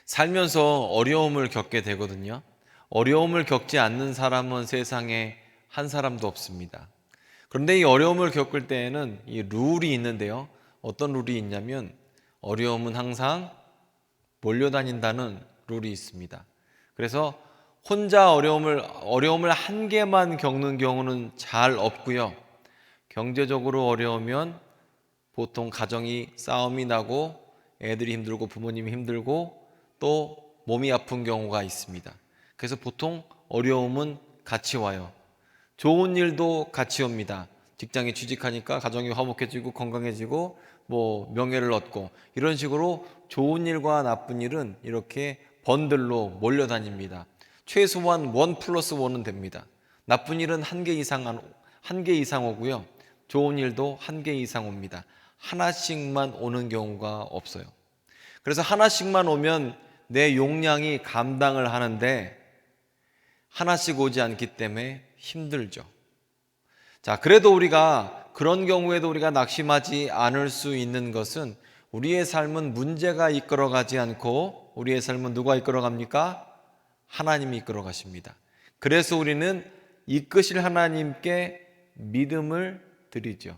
살면서 어려움을 겪게 되거든요. 어려움을 겪지 않는 사람은 세상에 한 사람도 없습니다. 그런데 이 어려움을 겪을 때에는 이 룰이 있는데요. 어떤 룰이 있냐면 어려움은 항상 몰려다닌다는 룰이 있습니다. 그래서 혼자 어려움을 한 개만 겪는 경우는 잘 없고요. 경제적으로 어려우면 보통 가정이 싸움이 나고 애들이 힘들고 부모님이 힘들고 또 몸이 아픈 경우가 있습니다. 그래서 보통 어려움은 같이 와요. 좋은 일도 같이 옵니다. 직장에 취직하니까 가정이 화목해지고 건강해지고 뭐 명예를 얻고 이런 식으로 좋은 일과 나쁜 일은 이렇게 번들로 몰려다닙니다. 최소한 1 플러스 1은 됩니다. 나쁜 일은 한 개 이상 오고요. 좋은 일도 한 개 이상 옵니다. 하나씩만 오는 경우가 없어요. 그래서 하나씩만 오면 내 용량이 감당을 하는데 하나씩 오지 않기 때문에 힘들죠. 자, 그래도 우리가 그런 경우에도 우리가 낙심하지 않을 수 있는 것은 우리의 삶은 문제가 이끌어가지 않고 우리의 삶은 누가 이끌어갑니까? 하나님이 이끌어 가십니다. 그래서 우리는 이끄실 하나님께 믿음을 드리죠.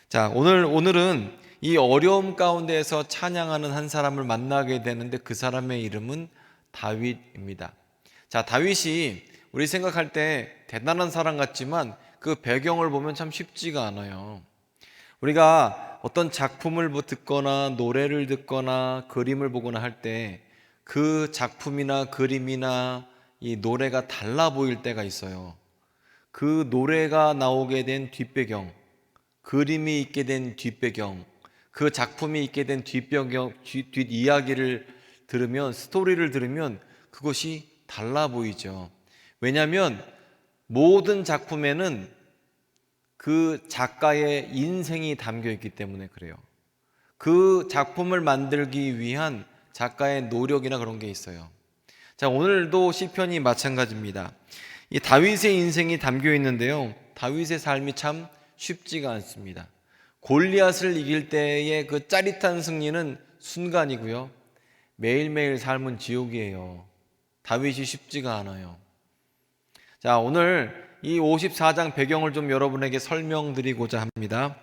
자, 오늘은 이 어려움 가운데에서 찬양하는 한 사람을 만나게 되는데 그 사람의 이름은 다윗입니다. 자, 다윗이 우리 생각할 때 대단한 사람 같지만 그 배경을 보면 참 쉽지가 않아요. 우리가 어떤 작품을 듣거나 노래를 듣거나 그림을 보거나 할 때 그 작품이나 그림이나 이 노래가 달라 보일 때가 있어요. 그 노래가 나오게 된 뒷배경, 그림이 있게 된 뒷배경, 그 작품이 있게 된 뒷이야기를 들으면, 스토리를 들으면 그것이 달라 보이죠. 왜냐하면 모든 작품에는 그 작가의 인생이 담겨 있기 때문에 그래요. 그 작품을 만들기 위한 작가의 노력이나 그런 게 있어요. 자, 오늘도 시편이 마찬가지입니다. 이 다윗의 인생이 담겨 있는데요. 다윗의 삶이 참 쉽지가 않습니다. 골리앗을 이길 때의 그 짜릿한 승리는 순간이고요. 매일매일 삶은 지옥이에요. 다윗이 쉽지가 않아요. 자, 오늘 이 54장 배경을 좀 여러분에게 설명드리고자 합니다.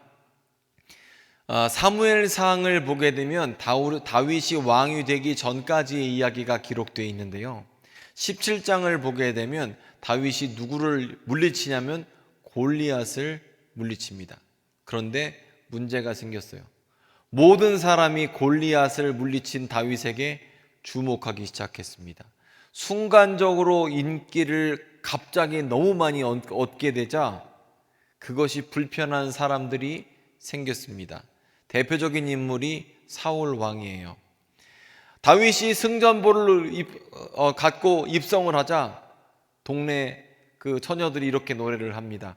사무엘상을 보게 되면 다윗이 왕이 되기 전까지의 이야기가 기록되어 있는데요. 17장을 보게 되면 다윗이 누구를 물리치냐면 골리앗을 물리칩니다. 그런데 문제가 생겼어요. 모든 사람이 골리앗을 물리친 다윗에게 주목하기 시작했습니다. 순간적으로 인기를 갑자기 너무 많이 얻게 되자 그것이 불편한 사람들이 생겼습니다. 대표적인 인물이 사울 왕이에요. 다윗이 승전보를 갖고 입성을 하자 동네 그 처녀들이 이렇게 노래를 합니다.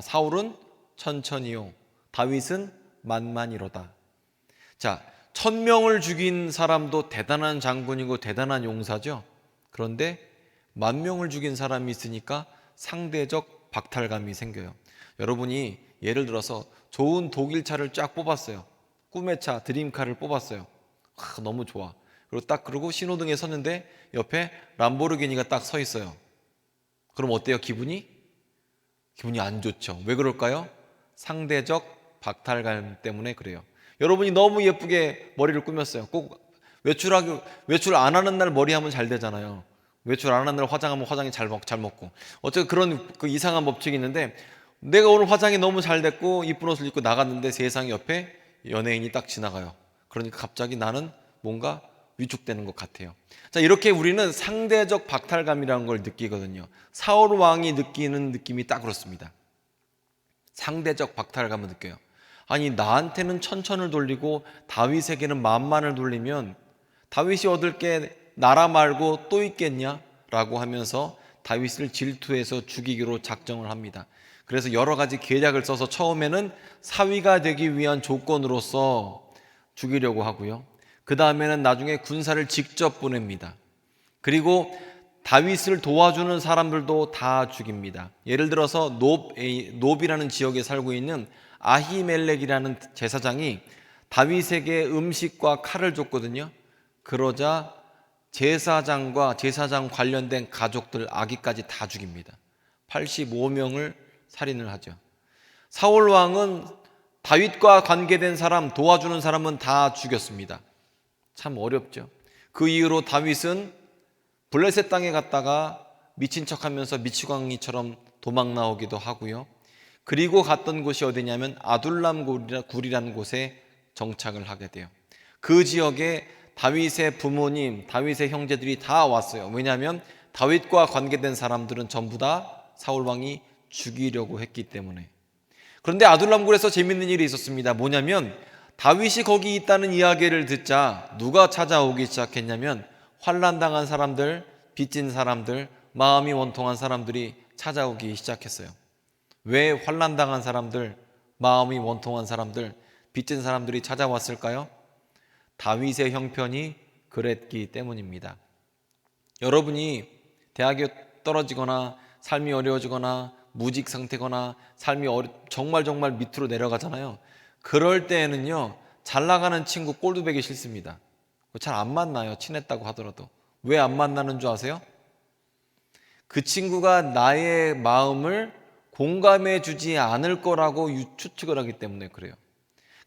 사울은 천천히요, 다윗은 만만이로다. 자, 1000명을 죽인 사람도 대단한 장군이고 대단한 용사죠. 그런데 10,000명을 죽인 사람이 있으니까 상대적 박탈감이 생겨요. 여러분이 예를 들어서 좋은 독일차를 쫙 뽑았어요. 꿈의 차, 드림카를 뽑았어요. 너무 좋아. 그리고 신호등에 섰는데 옆에 람보르기니가 딱 서 있어요. 그럼 어때요? 기분이 안 좋죠. 왜 그럴까요? 상대적 박탈감 때문에 그래요. 여러분이 너무 예쁘게 머리를 꾸몄어요. 꼭 외출 안 하는 날 머리하면 잘 되잖아요. 외출 안 하는 날 화장하면 화장이 잘 먹고. 어쨌든 그런 그 이상한 법칙이 있는데 내가 오늘 화장이 너무 잘 됐고 이쁜 옷을 입고 나갔는데 세상 옆에 연예인이 딱 지나가요. 그러니까 갑자기 나는 뭔가 위축되는 것 같아요. 자, 이렇게 우리는 상대적 박탈감이라는 걸 느끼거든요. 사울 왕이 느끼는 느낌이 딱 그렇습니다. 상대적 박탈감을 느껴요. 아니, 나한테는 천천을 돌리고 다윗에게는 만만을 돌리면 다윗이 얻을 게 나라 말고 또 있겠냐? 라고 하면서 다윗을 질투해서 죽이기로 작정을 합니다. 그래서 여러 가지 계략을 써서 처음에는 사위가 되기 위한 조건으로서 죽이려고 하고요. 그 다음에는 나중에 군사를 직접 보냅니다. 그리고 다윗을 도와주는 사람들도 다 죽입니다. 예를 들어서 놉이라는 지역에 살고 있는 아히멜렉이라는 제사장이 다윗에게 음식과 칼을 줬거든요. 그러자 제사장과 제사장 관련된 가족들 아기까지 다 죽입니다. 85명을 살인을 하죠. 사울 왕은 다윗과 관계된 사람, 도와주는 사람은 다 죽였습니다. 참 어렵죠. 그 이후로 다윗은 블레셋 땅에 갔다가 미친 척하면서 미치광이처럼 도망 나오기도 하고요. 그리고 갔던 곳이 어디냐면 아둘람 굴이라는 곳에 정착을 하게 돼요. 그 지역에 다윗의 부모님, 다윗의 형제들이 다 왔어요. 왜냐하면 다윗과 관계된 사람들은 전부 다 사울 왕이 죽이려고 했기 때문에. 그런데 아둘람 굴에서 재밌는 일이 있었습니다. 뭐냐면 다윗이 거기 있다는 이야기를 듣자 누가 찾아오기 시작했냐면 환난당한 사람들, 빚진 사람들, 마음이 원통한 사람들이 찾아오기 시작했어요. 왜 환난당한 사람들, 마음이 원통한 사람들, 빚진 사람들이 찾아왔을까요? 다윗의 형편이 그랬기 때문입니다. 여러분이 대학에 떨어지거나 삶이 어려워지거나 무직 상태거나 삶이 정말 밑으로 내려가잖아요. 그럴 때에는요, 잘 나가는 친구 꼴도 보기 싫습니다. 잘 안 만나요. 친했다고 하더라도. 왜 안 만나는 줄 아세요? 그 친구가 나의 마음을 공감해 주지 않을 거라고 추측을 하기 때문에 그래요.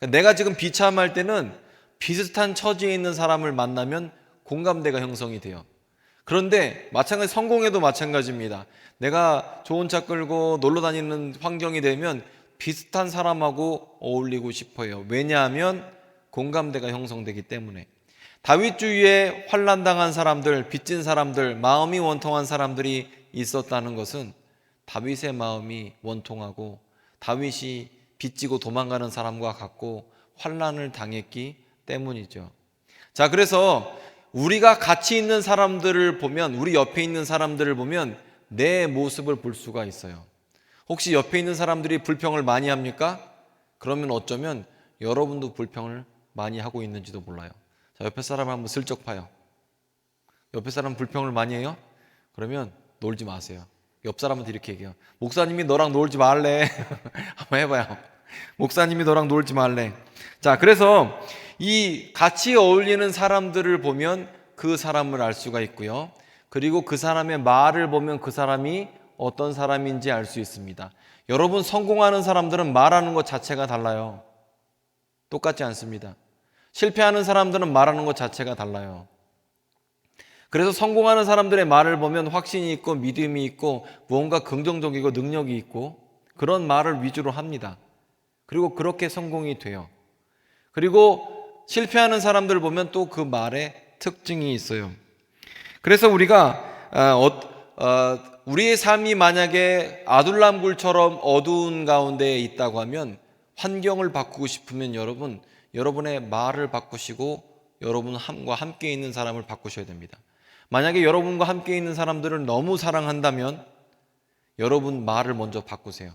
그러니까 내가 지금 비참할 때는 비슷한 처지에 있는 사람을 만나면 공감대가 형성이 돼요. 그런데 마찬가지 성공에도 마찬가지입니다. 내가 좋은 차 끌고 놀러 다니는 환경이 되면 비슷한 사람하고 어울리고 싶어요. 왜냐하면 공감대가 형성되기 때문에. 다윗 주위에 환난당한 사람들, 빚진 사람들, 마음이 원통한 사람들이 있었다는 것은 다윗의 마음이 원통하고 다윗이 빚지고 도망가는 사람과 같고 환난을 당했기 때문이죠. 자, 그래서 우리가 같이 있는 사람들을 보면, 우리 옆에 있는 사람들을 보면 내 모습을 볼 수가 있어요. 혹시 옆에 있는 사람들이 불평을 많이 합니까? 그러면 어쩌면 여러분도 불평을 많이 하고 있는지도 몰라요. 자, 옆에 사람을 한번 슬쩍 봐요. 옆에 사람 불평을 많이 해요? 그러면 놀지 마세요. 옆 사람한테 이렇게 얘기해요. 목사님이 너랑 놀지 말래. 한번 해봐요. 목사님이 너랑 놀지 말래. 자, 그래서 이 같이 어울리는 사람들을 보면 그 사람을 알 수가 있고요. 그리고 그 사람의 말을 보면 그 사람이 어떤 사람인지 알 수 있습니다. 여러분, 성공하는 사람들은 말하는 것 자체가 달라요. 똑같지 않습니다. 실패하는 사람들은 말하는 것 자체가 달라요. 그래서 성공하는 사람들의 말을 보면 확신이 있고 믿음이 있고 무언가 긍정적이고 능력이 있고 그런 말을 위주로 합니다. 그리고 그렇게 성공이 돼요. 그리고 실패하는 사람들을 보면 또 그 말에 특징이 있어요. 그래서 우리가 우리의 삶이 만약에 아둘람굴처럼 어두운 가운데에 있다고 하면 환경을 바꾸고 싶으면 여러분의 말을 바꾸시고 여러분과 함께 있는 사람을 바꾸셔야 됩니다. 만약에 여러분과 함께 있는 사람들을 너무 사랑한다면 여러분 말을 먼저 바꾸세요.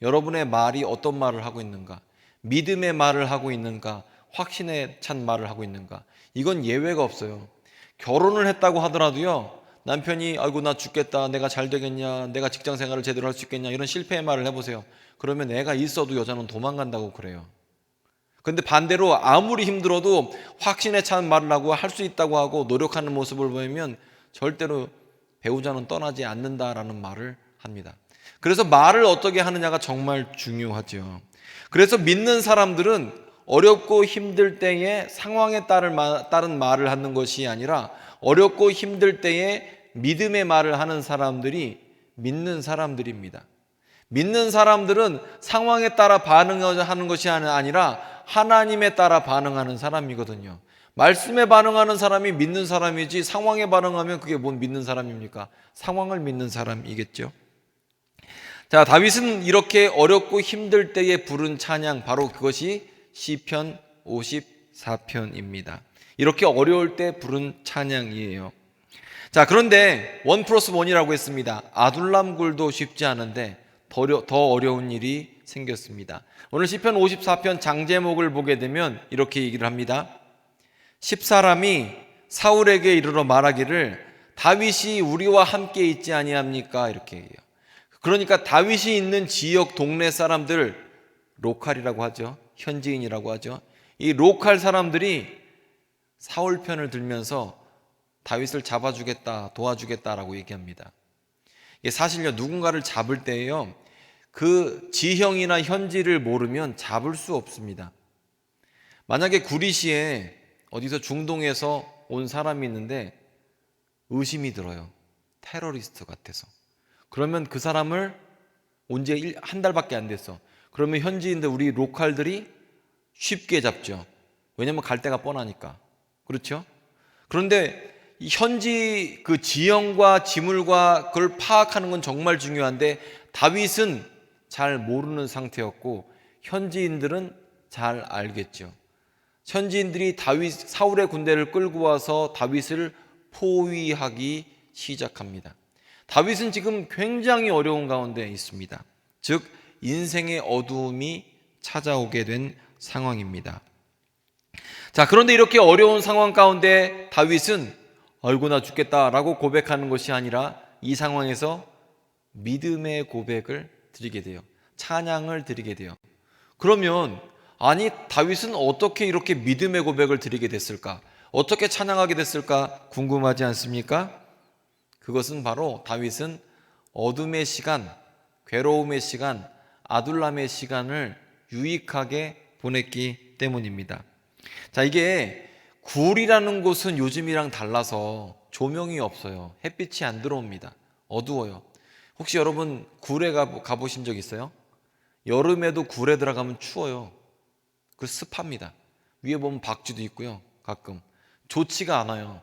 여러분의 말이 어떤 말을 하고 있는가? 믿음의 말을 하고 있는가? 확신에 찬 말을 하고 있는가? 이건 예외가 없어요. 결혼을 했다고 하더라도요, 남편이 아이고 나 죽겠다, 내가 잘 되겠냐, 내가 직장 생활을 제대로 할 수 있겠냐, 이런 실패의 말을 해보세요. 그러면 애가 있어도 여자는 도망간다고 그래요. 근데 반대로 아무리 힘들어도 확신에 찬 말을 하고 할 수 있다고 하고 노력하는 모습을 보이면 절대로 배우자는 떠나지 않는다라는 말을 합니다. 그래서 말을 어떻게 하느냐가 정말 중요하죠. 그래서 믿는 사람들은 어렵고 힘들 때에 상황에 따른 말을 하는 것이 아니라 어렵고 힘들 때에 믿음의 말을 하는 사람들이 믿는 사람들입니다. 믿는 사람들은 상황에 따라 반응하는 것이 아니라 하나님에 따라 반응하는 사람이거든요. 말씀에 반응하는 사람이 믿는 사람이지 상황에 반응하면 그게 뭔 믿는 사람입니까? 상황을 믿는 사람이겠죠. 자, 다윗은 이렇게 어렵고 힘들 때에 부른 찬양, 바로 그것이 시편 54편입니다. 이렇게 어려울 때 부른 찬양이에요. 자, 그런데 1+1이라고 했습니다. 아둘람굴도 쉽지 않은데 더 어려운 일이 생겼습니다. 오늘 시편 54편 장제목을 보게 되면 이렇게 얘기를 합니다. 10사람이 사울에게 이르러 말하기를 다윗이 우리와 함께 있지 아니합니까? 이렇게 얘기해요. 그러니까 다윗이 있는 지역 동네 사람들, 로컬이라고 하죠. 현지인이라고 하죠. 이 로컬 사람들이 사울 편을 들면서 다윗을 잡아주겠다, 도와주겠다라고 얘기합니다. 이게 사실요, 누군가를 잡을 때에요, 그 지형이나 현지를 모르면 잡을 수 없습니다. 만약에 구리시에 어디서 중동에서 온 사람이 있는데 의심이 들어요. 테러리스트 같아서. 그러면 그 사람을 온 지 한 달밖에 안 됐어. 그러면 현지인들, 우리 로컬들이 쉽게 잡죠. 왜냐면 갈 데가 뻔하니까. 그렇죠? 그런데 이 현지 그 지형과 지물과 그걸 파악하는 건 정말 중요한데 다윗은 잘 모르는 상태였고 현지인들은 잘 알겠죠. 현지인들이 사울의 군대를 끌고 와서 다윗을 포위하기 시작합니다. 다윗은 지금 굉장히 어려운 가운데 있습니다. 즉 인생의 어두움이 찾아오게 된 상황입니다. 자, 그런데 이렇게 어려운 상황 가운데 다윗은 아이고 나 죽겠다라고 고백하는 것이 아니라 이 상황에서 믿음의 고백을 드리게 돼요. 찬양을 드리게 돼요. 그러면 아니 다윗은 어떻게 이렇게 믿음의 고백을 드리게 됐을까? 어떻게 찬양하게 됐을까? 궁금하지 않습니까? 그것은 바로 다윗은 어둠의 시간, 괴로움의 시간, 아둘람의 시간을 유익하게 보냈기 때문입니다. 자, 이게 굴이라는 곳은 요즘이랑 달라서 조명이 없어요. 햇빛이 안 들어옵니다. 어두워요. 혹시 여러분 굴에 가보신 적 있어요? 여름에도 굴에 들어가면 추워요. 그 습합니다. 위에 보면 박쥐도 있고요. 가끔 좋지가 않아요.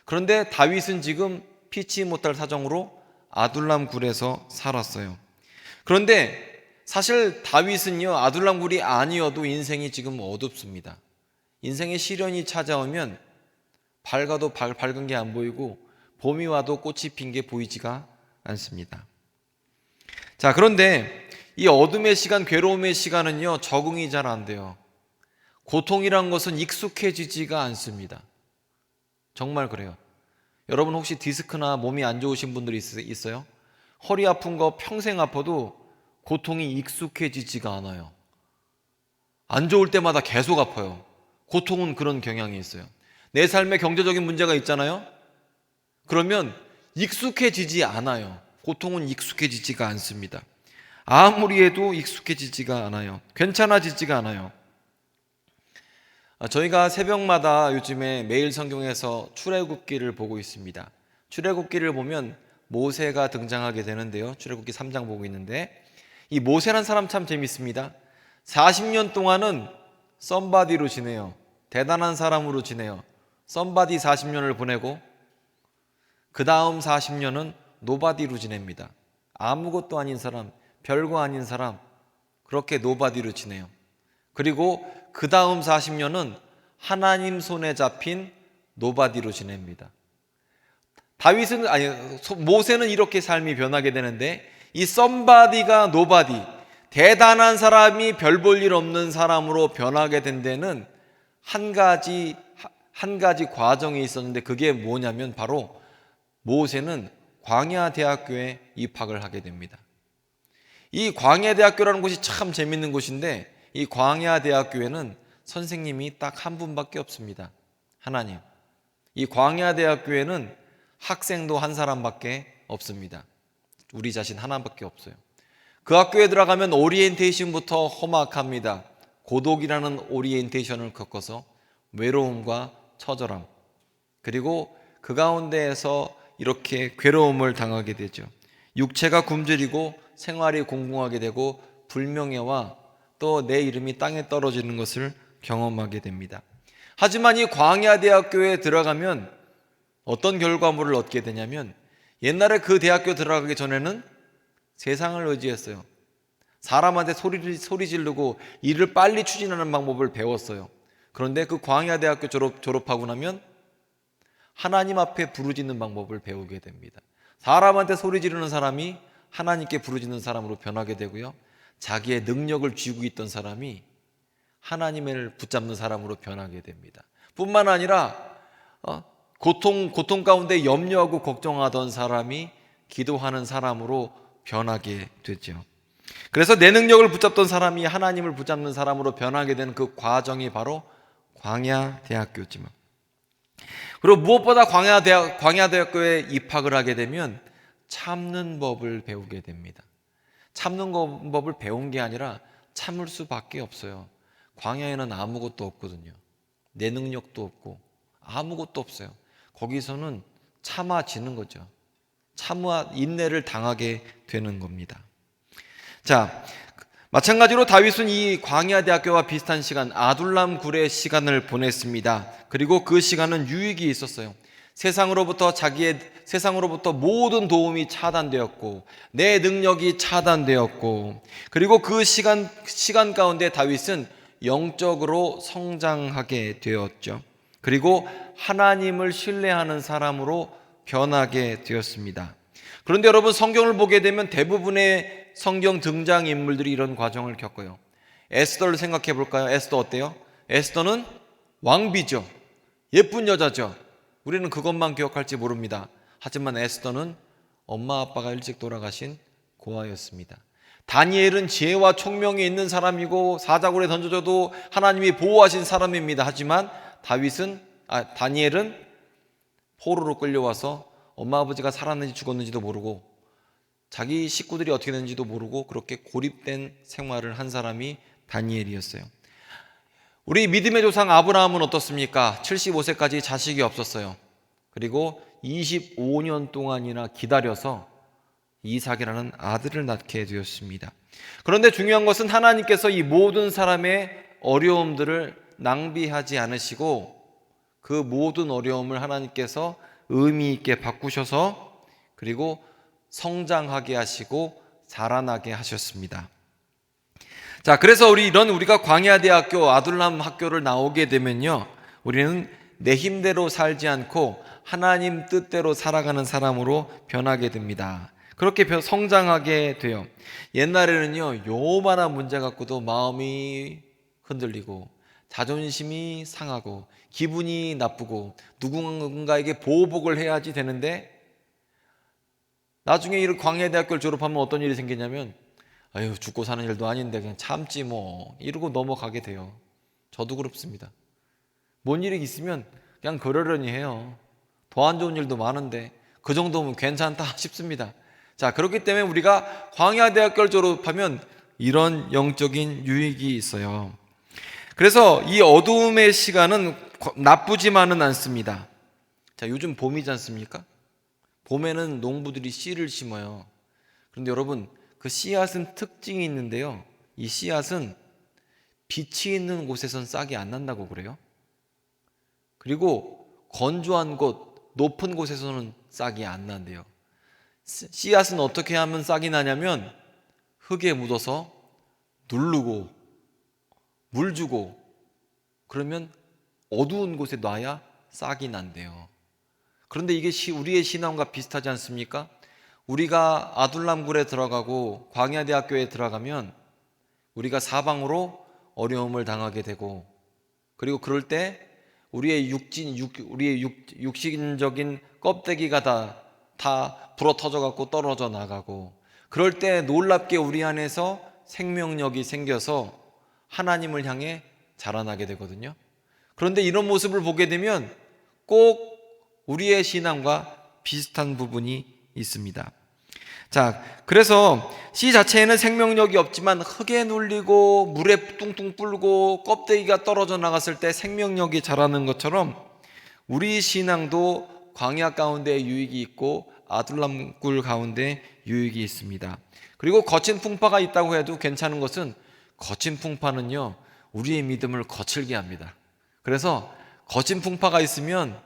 그런데 다윗은 지금 피치 못할 사정으로 아둘람 굴에서 살았어요. 그런데 사실 다윗은요, 아둘람 굴이 아니어도 인생이 지금 어둡습니다. 인생의 시련이 찾아오면 밝아도 밝은 게 안 보이고 봄이 와도 꽃이 핀 게 보이지가 않습니다. 자, 그런데 이 어둠의 시간, 괴로움의 시간은요, 적응이 잘 안 돼요. 고통이란 것은 익숙해지지가 않습니다. 정말 그래요. 여러분 혹시 디스크나 몸이 안 좋으신 분들이 있어요? 허리 아픈 거 평생 아파도 고통이 익숙해지지가 않아요. 안 좋을 때마다 계속 아파요. 고통은 그런 경향이 있어요. 내 삶에 경제적인 문제가 있잖아요. 그러면 익숙해지지 않아요. 고통은 익숙해지지가 않습니다. 아무리 해도 익숙해지지가 않아요. 괜찮아지지가 않아요. 저희가 새벽마다 요즘에 매일 성경에서 출애굽기를 보고 있습니다. 출애굽기를 보면 모세가 등장하게 되는데요. 출애굽기 3장 보고 있는데 이 모세란 사람 참 재밌습니다. 40년 동안은 썸바디로 지내요. 대단한 사람으로 지내요. 썸바디 40년을 보내고 그 다음 40년은 노바디로 지냅니다. 아무것도 아닌 사람, 별거 아닌 사람, 그렇게 노바디로 지내요. 그리고 그 다음 40년은 하나님 손에 잡힌 노바디로 지냅니다. 모세는 이렇게 삶이 변하게 되는데 이 썸바디가 노바디, 대단한 사람이 별 볼 일 없는 사람으로 변하게 된 데는 한 가지 과정이 있었는데 그게 뭐냐면 바로 모세는 광야대학교에 입학을 하게 됩니다. 이 광야대학교라는 곳이 참 재밌는 곳인데 이 광야대학교에는 선생님이 딱 한 분밖에 없습니다. 하나님. 이 광야대학교에는 학생도 한 사람밖에 없습니다. 우리 자신 하나밖에 없어요. 그 학교에 들어가면 오리엔테이션부터 험악합니다. 고독이라는 오리엔테이션을 겪어서 외로움과 처절함, 그리고 그 가운데에서 이렇게 괴로움을 당하게 되죠. 육체가 굶주리고 생활이 공공하게 되고 불명예와 또 내 이름이 땅에 떨어지는 것을 경험하게 됩니다. 하지만 이 광야대학교에 들어가면 어떤 결과물을 얻게 되냐면 옛날에 그 대학교 들어가기 전에는 세상을 의지했어요. 사람한테 소리 지르고 일을 빨리 추진하는 방법을 배웠어요. 그런데 그 광야대학교 졸업하고 나면 하나님 앞에 부르짖는 방법을 배우게 됩니다. 사람한테 소리 지르는 사람이 하나님께 부르짖는 사람으로 변하게 되고요. 자기의 능력을 쥐고 있던 사람이 하나님을 붙잡는 사람으로 변하게 됩니다. 뿐만 아니라 고통 가운데 염려하고 걱정하던 사람이 기도하는 사람으로 변하게 되죠. 그래서 내 능력을 붙잡던 사람이 하나님을 붙잡는 사람으로 변하게 되는 그 과정이 바로 광야대학교지만 그리고 무엇보다 광야대학교에 입학을 하게 되면 참는 법을 배우게 됩니다. 참는 법을 배운 게 아니라 참을 수밖에 없어요. 광야에는 아무것도 없거든요. 내 능력도 없고 아무것도 없어요. 거기서는 참아지는 거죠. 인내를 당하게 되는 겁니다. 자, 마찬가지로 다윗은 이 광야대학교와 비슷한 시간, 아둘람 굴의 시간을 보냈습니다. 그리고 그 시간은 유익이 있었어요. 세상으로부터 모든 도움이 차단되었고, 내 능력이 차단되었고, 그리고 그 시간 가운데 다윗은 영적으로 성장하게 되었죠. 그리고 하나님을 신뢰하는 사람으로 변하게 되었습니다. 그런데 여러분, 성경을 보게 되면 대부분의 성경 등장인물들이 이런 과정을 겪어요. 에스더를 생각해 볼까요? 에스더 어때요? 에스더는 왕비죠. 예쁜 여자죠. 우리는 그것만 기억할지 모릅니다. 하지만 에스더는 엄마 아빠가 일찍 돌아가신 고아였습니다. 다니엘은 지혜와 총명이 있는 사람이고 사자굴에 던져져도 하나님이 보호하신 사람입니다. 하지만 다니엘은 포로로 끌려와서 엄마 아버지가 살았는지 죽었는지도 모르고 자기 식구들이 어떻게 됐는지도 모르고 그렇게 고립된 생활을 한 사람이 다니엘이었어요. 우리 믿음의 조상 아브라함은 어떻습니까? 75세까지 자식이 없었어요. 그리고 25년 동안이나 기다려서 이삭이라는 아들을 낳게 되었습니다. 그런데 중요한 것은 하나님께서 이 모든 사람의 어려움들을 낭비하지 않으시고 그 모든 어려움을 하나님께서 의미 있게 바꾸셔서 그리고 성장하게 하시고 자라나게 하셨습니다. 자, 그래서 우리가 광야대학교 아둘람 학교를 나오게 되면요, 우리는 내 힘대로 살지 않고 하나님 뜻대로 살아가는 사람으로 변하게 됩니다. 그렇게 성장하게 돼요. 옛날에는요, 요만한 문제 갖고도 마음이 흔들리고 자존심이 상하고 기분이 나쁘고 누군가에게 보복을 해야지 되는데, 나중에 이 광야대학교를 졸업하면 어떤 일이 생기냐면, 아유, 죽고 사는 일도 아닌데 그냥 참지 뭐, 이러고 넘어가게 돼요. 저도 그렇습니다. 뭔 일이 있으면 그냥 그러려니 해요. 더 안 좋은 일도 많은데 그 정도면 괜찮다 싶습니다. 자, 그렇기 때문에 우리가 광야대학교를 졸업하면 이런 영적인 유익이 있어요. 그래서 이 어두움의 시간은 나쁘지만은 않습니다. 자, 요즘 봄이지 않습니까? 봄에는 농부들이 씨를 심어요. 그런데 여러분, 그 씨앗은 특징이 있는데요, 이 씨앗은 빛이 있는 곳에선 싹이 안 난다고 그래요. 그리고 건조한 곳, 높은 곳에서는 싹이 안 난대요. 씨앗은 어떻게 하면 싹이 나냐면 흙에 묻어서 누르고 물 주고 그러면 어두운 곳에 놔야 싹이 난대요. 그런데 이게 우리의 신앙과 비슷하지 않습니까? 우리가 아둘람굴에 들어가고 광야대학교에 들어가면 우리가 사방으로 어려움을 당하게 되고, 그리고 그럴 때 우리의 육신적인 껍데기가 다 불어터져 갖고 떨어져 나가고, 그럴 때 놀랍게 우리 안에서 생명력이 생겨서 하나님을 향해 자라나게 되거든요. 그런데 이런 모습을 보게 되면 꼭 우리의 신앙과 비슷한 부분이 있습니다. 자, 그래서 씨 자체에는 생명력이 없지만 흙에 눌리고 물에 뚱뚱 불고 껍데기가 떨어져 나갔을 때 생명력이 자라는 것처럼 우리 신앙도 광야 가운데 유익이 있고 아둘람굴 가운데 유익이 있습니다. 그리고 거친 풍파가 있다고 해도 괜찮은 것은, 거친 풍파는요, 우리의 믿음을 거칠게 합니다. 그래서 거친 풍파가 있으면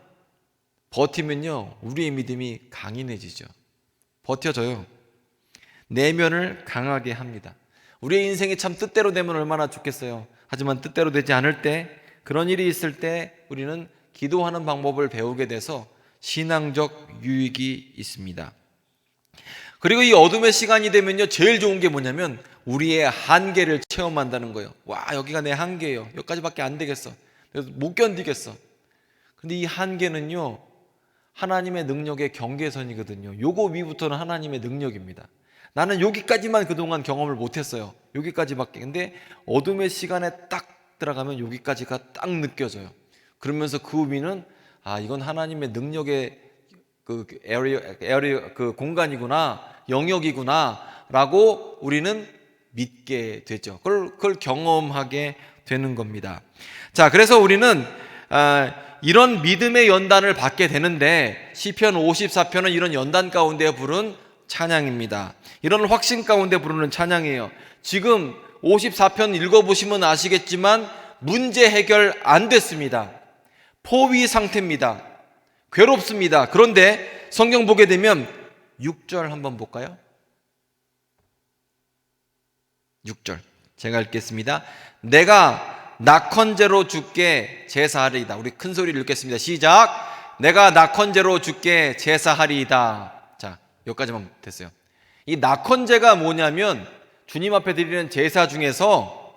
버티면요, 우리의 믿음이 강인해지죠. 버텨져요. 내면을 강하게 합니다. 우리의 인생이 참 뜻대로 되면 얼마나 좋겠어요. 하지만 뜻대로 되지 않을 때, 그런 일이 있을 때 우리는 기도하는 방법을 배우게 돼서 신앙적 유익이 있습니다. 그리고 이 어둠의 시간이 되면요, 제일 좋은 게 뭐냐면 우리의 한계를 체험한다는 거예요. 와, 여기가 내 한계예요. 여기까지밖에 안 되겠어. 못 견디겠어. 근데 이 한계는요, 하나님의 능력의 경계선이거든요. 요거 위부터는 하나님의 능력입니다. 나는 여기까지만 그동안 경험을 못했어요. 여기까지밖에. 근데 어둠의 시간에 딱 들어가면 여기까지가 딱 느껴져요. 그러면서 그 위는 이건 하나님의 능력의 그 공간이구나, 영역이구나라고 우리는 믿게 되죠. 그걸 경험하게 되는 겁니다. 자, 그래서 우리는 이런 믿음의 연단을 받게 되는데 시편 54편은 이런 연단 가운데 부른 찬양입니다. 이런 확신 가운데 부르는 찬양이에요. 지금 54편 읽어보시면 아시겠지만 문제 해결 안 됐습니다. 포위 상태입니다. 괴롭습니다. 그런데 성경 보게 되면 6절 한번 볼까요? 6절 제가 읽겠습니다. 내가 낙헌제로 주께 제사하리이다. 우리 큰 소리를 읽겠습니다. 시작. 내가 낙헌제로 주께 제사하리이다. 자, 여기까지만 됐어요. 이 낙헌제가 뭐냐면 주님 앞에 드리는 제사 중에서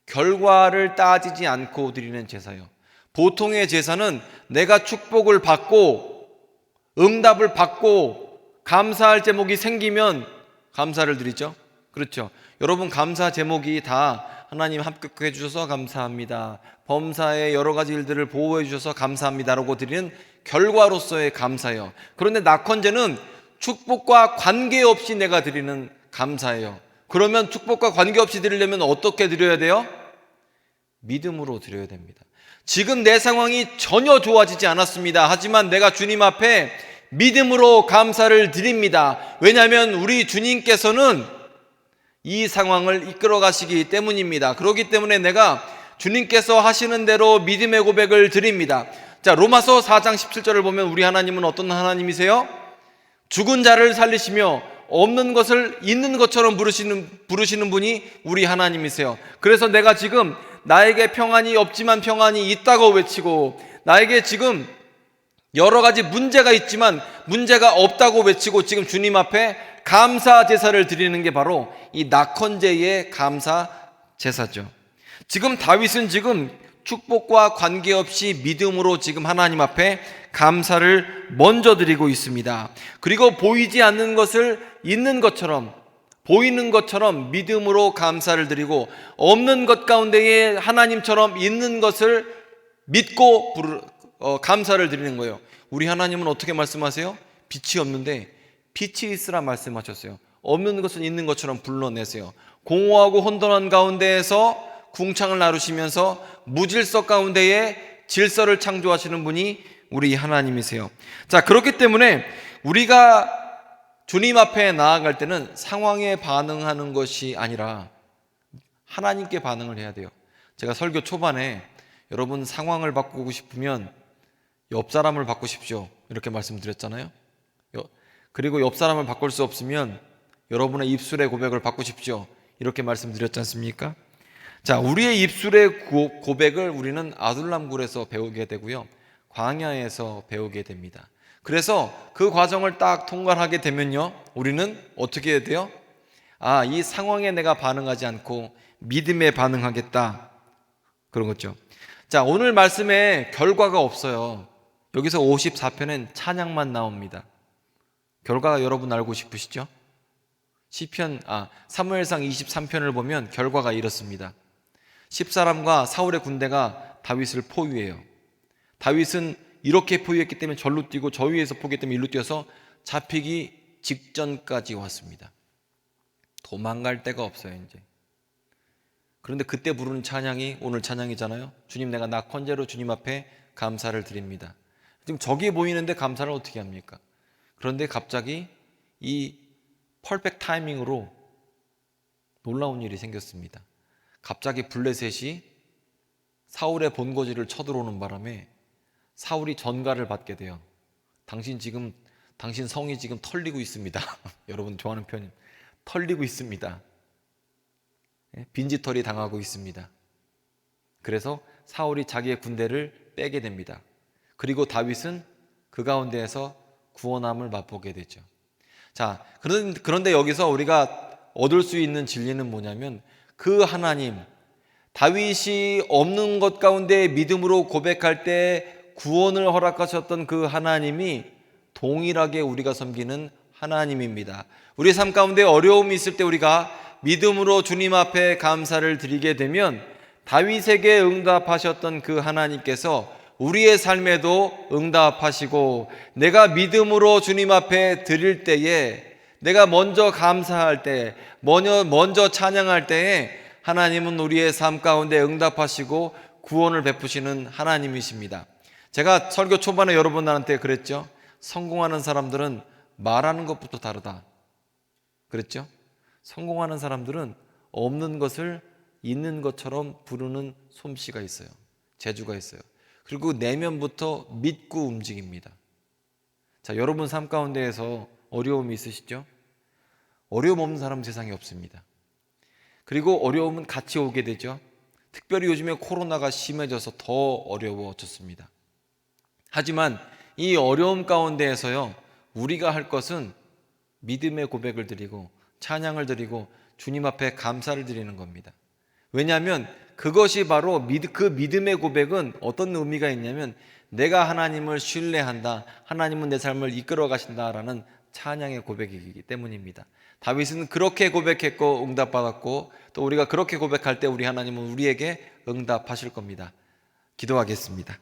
결과를 따지지 않고 드리는 제사예요. 보통의 제사는 내가 축복을 받고 응답을 받고 감사할 제목이 생기면 감사를 드리죠. 그렇죠. 여러분, 감사 제목이 다 하나님 합격해 주셔서 감사합니다, 범사의 여러 가지 일들을 보호해 주셔서 감사합니다라고 드리는 결과로서의 감사예요. 그런데 낙헌제는 축복과 관계없이 내가 드리는 감사예요. 그러면 축복과 관계없이 드리려면 어떻게 드려야 돼요? 믿음으로 드려야 됩니다. 지금 내 상황이 전혀 좋아지지 않았습니다. 하지만 내가 주님 앞에 믿음으로 감사를 드립니다. 왜냐하면 우리 주님께서는 이 상황을 이끌어 가시기 때문입니다. 그렇기 때문에 내가 주님께서 하시는 대로 믿음의 고백을 드립니다. 자, 로마서 4장 17절을 보면 우리 하나님은 어떤 하나님이세요? 죽은 자를 살리시며 없는 것을 있는 것처럼 부르시는 분이 우리 하나님이세요. 그래서 내가 지금 나에게 평안이 없지만 평안이 있다고 외치고, 나에게 지금 여러 가지 문제가 있지만 문제가 없다고 외치고 지금 주님 앞에 감사 제사를 드리는 게 바로 이 낙헌제의 감사 제사죠. 지금 다윗은 지금 축복과 관계없이 믿음으로 지금 하나님 앞에 감사를 먼저 드리고 있습니다. 그리고 보이지 않는 것을 있는 것처럼, 보이는 것처럼 믿음으로 감사를 드리고, 없는 것 가운데에 하나님처럼 있는 것을 믿고 감사를 드리는 거예요. 우리 하나님은 어떻게 말씀하세요? 빛이 없는데 빛이 있으라 말씀하셨어요. 없는 것은 있는 것처럼 불러내세요. 공허하고 혼돈한 가운데에서 궁창을 나누시면서 무질서 가운데에 질서를 창조하시는 분이 우리 하나님이세요. 자, 그렇기 때문에 우리가 주님 앞에 나아갈 때는 상황에 반응하는 것이 아니라 하나님께 반응을 해야 돼요. 제가 설교 초반에 여러분 상황을 바꾸고 싶으면 옆 사람을 바꾸십시오 이렇게 말씀드렸잖아요. 그리고 옆 사람을 바꿀 수 없으면 여러분의 입술의 고백을 바꾸십시오 이렇게 말씀드렸지 않습니까? 자, 우리의 입술의 고백을 우리는 아둘람굴에서 배우게 되고요, 광야에서 배우게 됩니다. 그래서 그 과정을 딱 통과하게 되면요, 우리는 어떻게 해야 돼요? 이 상황에 내가 반응하지 않고 믿음에 반응하겠다, 그런 거죠. 자, 오늘 말씀에 결과가 없어요. 여기서 54편엔 찬양만 나옵니다. 결과가 여러분 알고 싶으시죠? 사무엘상 23편을 보면 결과가 이렇습니다. 10사람과 사울의 군대가 다윗을 포위해요. 다윗은 이렇게 포위했기 때문에 절로 뛰고 저 위에서 포기했기 때문에 일로 뛰어서 잡히기 직전까지 왔습니다. 도망갈 데가 없어요 이제. 그런데 그때 부르는 찬양이 오늘 찬양이잖아요. 주님, 내가 낙헌제로 주님 앞에 감사를 드립니다. 지금 저기 보이는데 감사를 어떻게 합니까? 그런데 갑자기 이 퍼펙트 타이밍으로 놀라운 일이 생겼습니다. 갑자기 블레셋이 사울의 본거지를 쳐들어오는 바람에 사울이 전가를 받게 돼요. 당신 성이 지금 털리고 있습니다. 여러분 좋아하는 표현, 털리고 있습니다. 빈지털이 당하고 있습니다. 그래서 사울이 자기의 군대를 빼게 됩니다. 그리고 다윗은 그 가운데에서 구원함을 맛보게 되죠. 자, 그런데 여기서 우리가 얻을 수 있는 진리는 뭐냐면, 그 하나님, 다윗이 없는 것 가운데 믿음으로 고백할 때 구원을 허락하셨던 그 하나님이 동일하게 우리가 섬기는 하나님입니다. 우리 삶 가운데 어려움이 있을 때 우리가 믿음으로 주님 앞에 감사를 드리게 되면 다윗에게 응답하셨던 그 하나님께서 우리의 삶에도 응답하시고, 내가 믿음으로 주님 앞에 드릴 때에, 내가 먼저 감사할 때, 먼저 찬양할 때에 하나님은 우리의 삶 가운데 응답하시고 구원을 베푸시는 하나님이십니다. 제가 설교 초반에 여러분들한테 그랬죠. 성공하는 사람들은 말하는 것부터 다르다 그랬죠. 성공하는 사람들은 없는 것을 있는 것처럼 부르는 솜씨가 있어요. 재주가 있어요. 그리고 내면부터 믿고 움직입니다. 자, 여러분 삶 가운데에서 어려움이 있으시죠? 어려움 없는 사람은 세상에 없습니다. 그리고 어려움은 같이 오게 되죠. 특별히 요즘에 코로나가 심해져서 더 어려워졌습니다. 하지만 이 어려움 가운데에서요, 우리가 할 것은 믿음의 고백을 드리고 찬양을 드리고 주님 앞에 감사를 드리는 겁니다. 왜냐하면 그것이 바로 그 믿음의 고백은 어떤 의미가 있냐면, 내가 하나님을 신뢰한다, 하나님은 내 삶을 이끌어 가신다라는 찬양의 고백이기 때문입니다. 다윗은 그렇게 고백했고 응답받았고, 또 우리가 그렇게 고백할 때 우리 하나님은 우리에게 응답하실 겁니다. 기도하겠습니다.